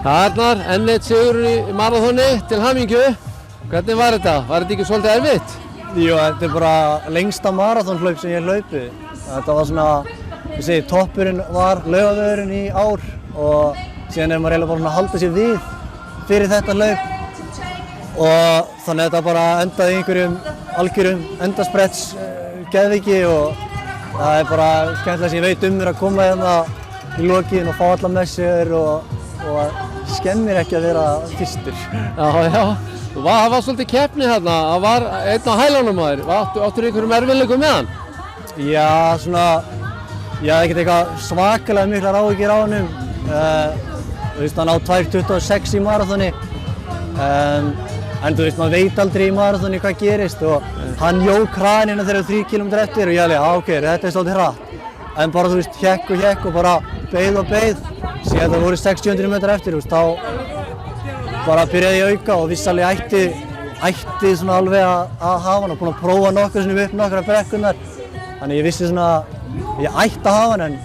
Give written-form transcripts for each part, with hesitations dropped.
Arnar, enn eitt sigur í maraþoni til hamingju. Hvernig var þetta? Var þetta ekki svolítið erfitt? Jú, þetta bara lengsta maraþonhlaup sem ég hlaupið. Þetta var svona, ég segi, toppurinn var Laugavegurinn í ár og síðan maður eiginlega bara að halda sér við fyrir þetta hlaup. Og þannig að þetta bara endaði í einhverjum algjörum endaspretts geðveiki og það bara skemmtilega sem ég veit mér að koma hérna í lokin og fá alla með sér og skemmir ekki að vera fyrstur. Já. Það var svolítið keppni þarna, það var einn á hælunum á þér. Áttur einhverjum erfiðleikum með hann? Já, svona, ég hafði ekkert eitthvað svakalega miklar áhyggjur á honum. Þú veist, hann á 2:26 í maraþoni. En þú veist, maður veit aldrei í maraþoni hvað gerist og hann jók hraðanina þegar 3 km eftir og ég alveg, ok, þetta er svolítið hratt. En bara, þú veist, hékk og bara beið. Síðan það voru 600 metrar eftir, þú veist, þá bara byrjaði ég að auka og vissi alveg ætti svona alveg að hafa hann og búinn að prófa nokkur sinnum upp nokkrar brekkurnar. Þannig ég vissi svona, ég ætti að hafa hann en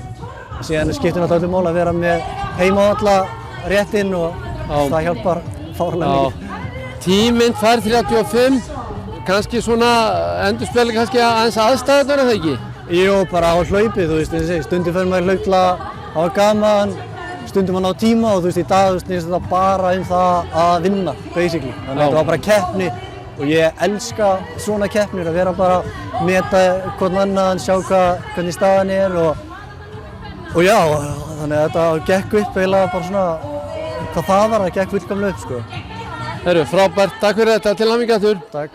síðan skipti náttúrulega öllu máli að vera með heimavalla réttinn og það hjálpar fárlega mikið. Tíminn 2:35, kannski svona endurspeglar kannski aðeins aðstæðurnar eða ekki? Jú, bara á hlaupið, þú veist, eins og ég segi, stundum fer maður hlaup til að hafa gaman, stundum hann á tíma og þú veist, í dag snýst þetta bara það að vinna, basically. Þannig að þetta var bara keppni og ég elska svona keppnir, að vera bara að meta hvern annan, sjá hvernig staðan er og já, þannig að þetta gekk upp eiginlega bara svona, hvað það var, það gekk fullkomlega upp, sko. Frábært, takk fyrir þetta, til hamingju aftur. Takk.